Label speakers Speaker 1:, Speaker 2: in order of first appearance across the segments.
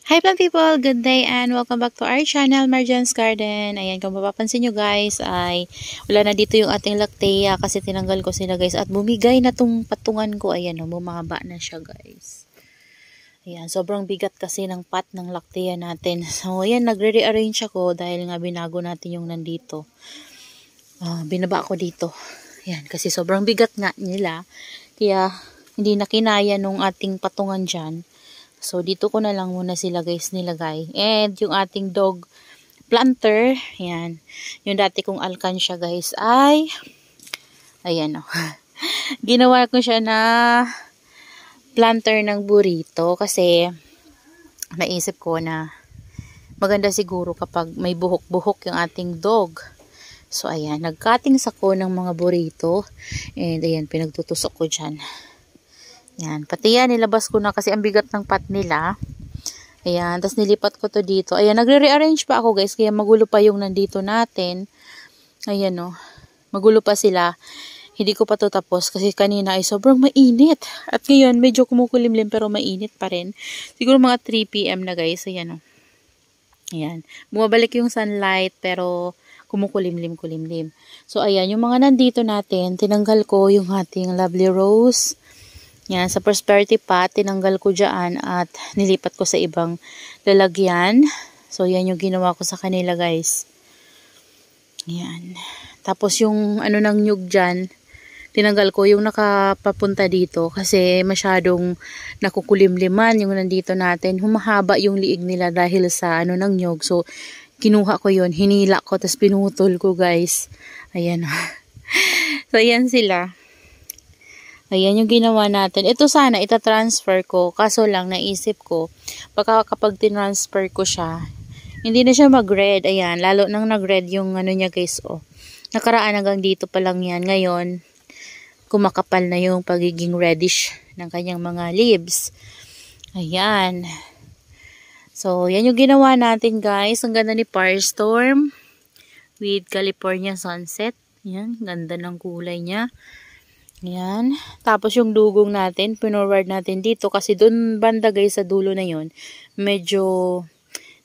Speaker 1: Hi plant people! Good day and welcome back to our channel, Marjan's Garden. Ayan, kung mapapansin nyo guys, ay wala na dito yung ating lactea kasi tinanggal ko sila guys. At bumigay na tong patungan ko. Ayan, bumaba na siya guys. Ayan, sobrang bigat kasi ng pot ng lactea natin. So, ayan, nagre-rearrange ako dahil nga binago natin yung nandito. Binaba ko dito. Ayan, kasi sobrang bigat nga nila. Kaya, hindi na kinaya nung ating patungan dyan. So, dito ko na lang muna sila guys nilagay. And, yung ating dog planter, ayan, yung dati kong alkansya guys ay, ayan o. Ginawa ko siya na planter ng burrito kasi naisip ko na maganda siguro kapag may buhok-buhok yung ating dog. So, ayan, nag-cuttings ako ng mga burrito. And, ayan, pinagtutusok ko dyan. Yan, pati yan, nilabas ko na kasi ang bigat ng pot nila. Ayan, tapos nilipat ko to dito. Ayan, nagre-rearrange pa ako guys, kaya magulo pa yung nandito natin. Ayan o, magulo pa sila. Hindi ko pa to tapos kasi kanina ay sobrang mainit. At ngayon, medyo kumukulimlim pero mainit pa rin. Siguro mga 3 PM na guys, ayan o. Ayan, bumabalik yung sunlight pero kumukulimlim-kulimlim. So, ayan, yung mga nandito natin, tinanggal ko yung ating lovely rose. Yan, sa prosperity pot, tinanggal ko dyan at nilipat ko sa ibang lalagyan. So, yan yung ginawa ko sa kanila, guys. Yan. Tapos, yung ano ng nyug dyan, tinanggal ko yung nakapapunta dito kasi masyadong nakukulimliman yung nandito natin. Humahaba yung liig nila dahil sa ano ng nyug. So, kinuha ko yun, hinila ko, tapos pinutol ko, guys. Ayan. So, ayan sila. Ayan yung ginawa natin. Ito sana, ita-transfer ko. Kaso lang, naisip ko, baka kapag tinransfer ko siya, hindi na siya mag-red. Ayan, lalo nang nag-red yung ano niya guys. Oh. Nakaraan hanggang dito pa lang yan. Ngayon, kumakapal na yung pagiging reddish ng kanyang mga leaves. Ayan. So, yan yung ginawa natin guys. Ang ganda ni Firestorm with California Sunset. Ayan, ganda ng kulay niya. Yan. Tapos yung dugong natin, pinorward natin dito kasi dun banda guys sa dulo na yun, medyo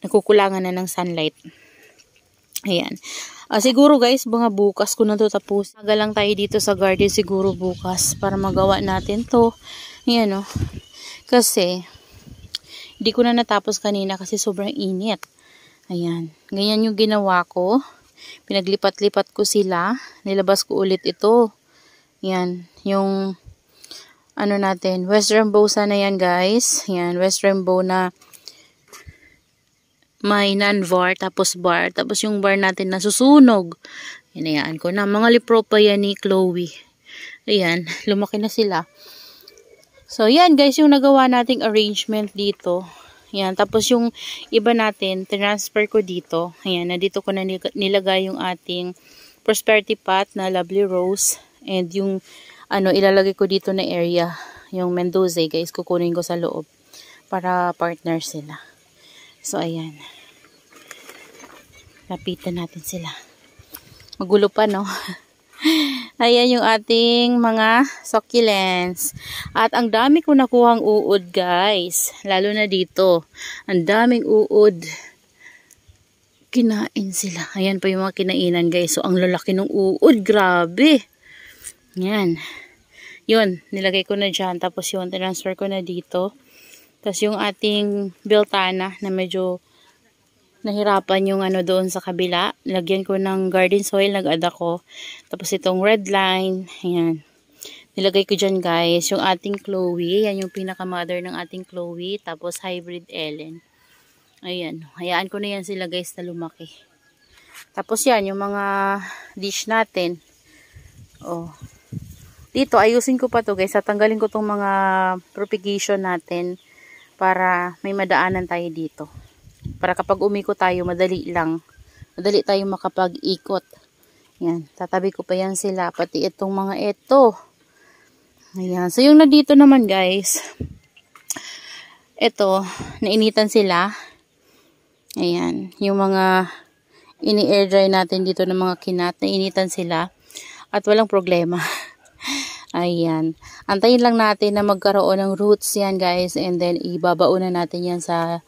Speaker 1: nakukulangan na ng sunlight. Ayan. Siguro guys, mga bukas ko na to tapos. Tagal lang tayo dito sa garden siguro bukas para magawa natin to. Ayan o. Kasi, hindi ko na natapos kanina kasi sobrang init. Ayan. Ganyan yung ginawa ko. Pinaglipat-lipat ko sila. Nilabas ko ulit ito. Yan, yung ano natin, West Rainbow sana yan guys. Yan, West Rainbow na may non-bar, tapos bar. Tapos yung bar natin nasusunog. Hinayaan ko na. Mga lipropa yan ni Chloe. Ayan, lumaki na sila. So, yan guys, yung nagawa nating arrangement dito. Yan, tapos yung iba natin, transfer ko dito. Ayan, na dito ko na nilagay yung ating prosperity pot na lovely rose. And yung, ano, ilalagay ko dito na area, yung Mendoza, guys, kukunin ko sa loob para partner sila. So, ayan. Lapitan natin sila. Magulo pa, no? Ayan yung ating mga succulents. At ang dami ko nakuhang uod, guys. Lalo na dito. Ang daming uod. Kinain sila. Ayan pa yung mga kinainan, guys. So, ang lalaki ng uod. Grabe. Yan. Yun, nilagay ko na dyan. Tapos yun, transfer ko na dito. Tapos yung ating biltana na medyo nahirapan yung ano doon sa kabila. Lagyan ko ng garden soil, nag-add ako. Tapos itong red line. Ayan. Nilagay ko dyan guys. Yung ating Chloe. Yan yung pinaka-mother ng ating Chloe. Tapos hybrid Ellen. Ayan. Hayaan ko na yan sila guys na lumaki. Tapos yan, yung mga dish natin. Oh. Dito, ayusin ko pa to guys. Tatanggalin ko tong mga propagation natin para may madaanan tayo dito. Para kapag umikot tayo, madali lang. Madali tayo makapag-ikot. Yan. Tatabi ko pa yan sila. Pati itong mga ito. Ayan. So, yung na dito naman guys. Ito, nainitan sila. Ayan. Yung mga ini-air dry natin dito ng mga kinat. Nainitan sila. At walang problema. Ayan. Antayin lang natin na magkaroon ng roots yan guys. And then ibabaon na natin yan sa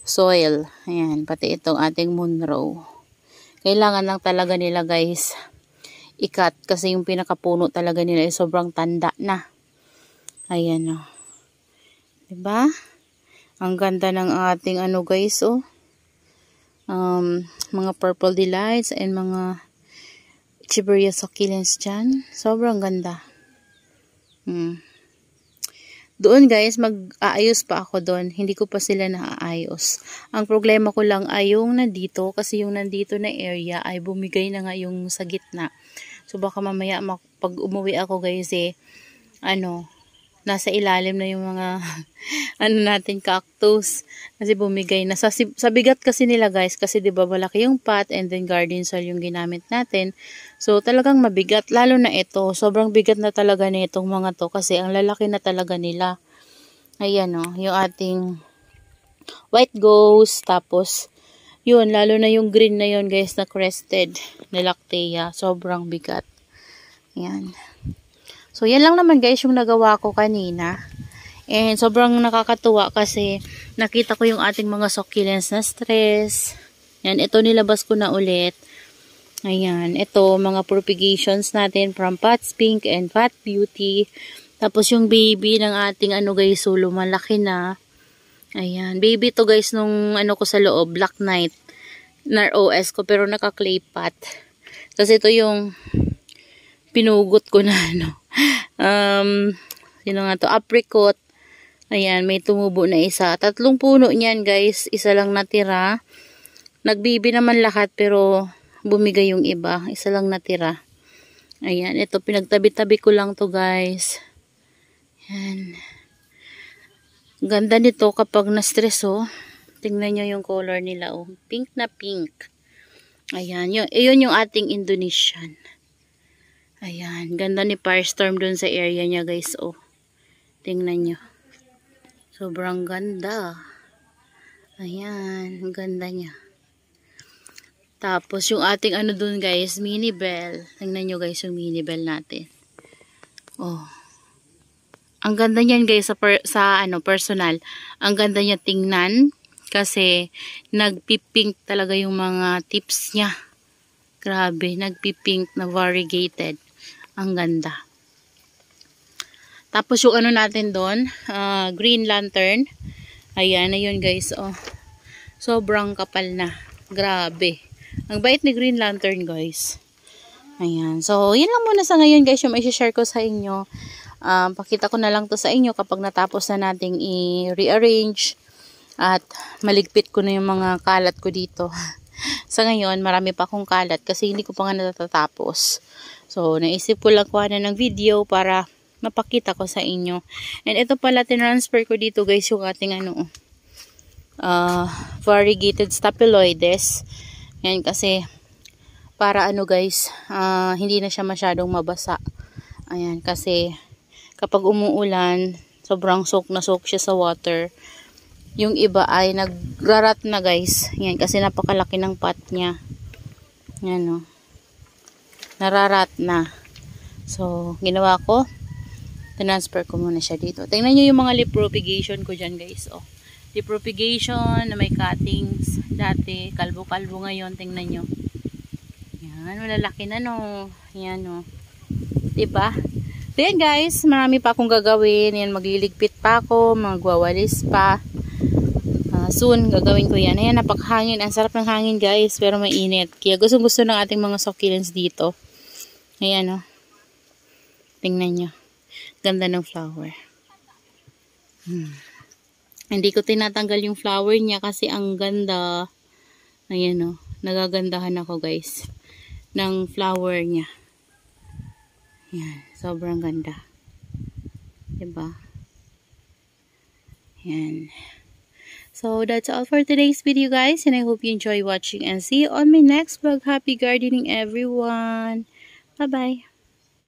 Speaker 1: soil. Ayan, pati itong ating Monroe. Kailangan lang talaga nila guys ikat kasi yung pinakapuno talaga nila ay sobrang tanda na. Ayan o. Diba? Ang ganda ng ating ano guys oh. Mga purple delights and mga Echeveria succulents dyan. Sobrang ganda. Doon guys, mag-aayos pa ako doon. Hindi ko pa sila naaayos. Ang problema ko lang ay yung nandito. Kasi yung nandito na area ay bumigay na nga yung sa gitna. So baka mamaya pag umuwi ako guys nasa ilalim na yung mga natin cactus. Kasi bumigay na. Sa bigat kasi nila guys. Kasi diba malaki yung pot and then garden soil yung ginamit natin. So talagang mabigat. Lalo na ito. Sobrang bigat na talaga na itong mga to. Kasi ang lalaki na talaga nila. Ayan o. Yung ating white ghost. Tapos yun. Lalo na yung green na yun guys na crested na lactea. Sobrang bigat. Ayan. So, yan lang naman guys yung nagawa ko kanina. And sobrang nakakatuwa kasi nakita ko yung ating mga succulents na stress. Yan, ito nilabas ko na ulit. Ayan, ito mga propagations natin from Pots Pink and Pot Beauty. Tapos yung baby ng ating guys, sulo, malaki na. Ayan, baby to guys nung ko sa loob, Black Knight. Nar OS ko pero naka-clay pot. Kasi ito yung pinugot ko na sino nga to, apricot. Ayan, may tumubo na isa. 3 puno niyan guys, isa lang natira. Nagbibi naman lahat pero bumigay yung iba, isa lang natira. Ayan, ito pinagtabi-tabi ko lang to guys. Ayan. Ganda nito kapag na-stress oh. Tingnan nyo yung color nila oh. Pink na pink. Ayan, yun yung ating Indonesian. Ayan, ganda ni Firestorm dun sa area niya guys oh. Tingnan nyo. Sobrang ganda. Ayan, ang ganda niya. Tapos yung ating dun guys, mini bell. Tingnan nyo guys yung mini bell natin. Oh. Ang ganda niyan guys sa personal. Ang ganda niya tingnan kasi nagpipink talaga yung mga tips niya. Grabe, nagpipink na variegated. Ang ganda. Tapos yung natin doon, green lantern. Ayan, ayun guys, oh. Sobrang kapal na. Grabe. Ang bait ni green lantern guys. Ayan. So, yun lang muna sa ngayon guys yung i-share ko sa inyo. Pakita ko na lang to sa inyo kapag natapos na nating i-rearrange at maligpit ko na yung mga kalat ko dito. Sa ngayon, marami pa akong kalat kasi hindi ko pa nga natatapos. So, naisip ko lang kuha na ng video para mapakita ko sa inyo. And ito pala, tinransfer ko dito guys yung ating variegated staphyloides. Yan kasi para guys, hindi na siya masyadong mabasa. Ayan, kasi kapag umuulan, sobrang soak na soak siya sa water. Yung iba ay nagrarat na guys. Yan, kasi napakalaki ng pot niya. Yan o. Nararat na. So, ginawa ko, transfer ko muna siya dito. Tingnan nyo yung mga leaf propagation ko dyan guys. Oh. Leaf propagation na may cuttings. Dati, kalbo-kalbo ngayon. Tingnan nyo. Yan, malalaki na no. Yan o. Diba? So yan guys, marami pa akong gagawin. Yan, magliligpit pa ako, magwawalis pa. Soon, gagawin ko yan. Ayan, napakahangin. Ang sarap ng hangin guys, pero mainit. Kaya gusto ng ating mga succulents dito. Ayan o. Tingnan nyo. Ganda ng flower. Hindi ko tinatanggal yung flower niya kasi ang ganda. Ayan o. Nagagandahan ako guys ng flower niya. Yan, sobrang ganda. Diba? Yan. So, that's all for today's video guys. And I hope you enjoy watching and see you on my next vlog. Happy gardening everyone. Bye-bye.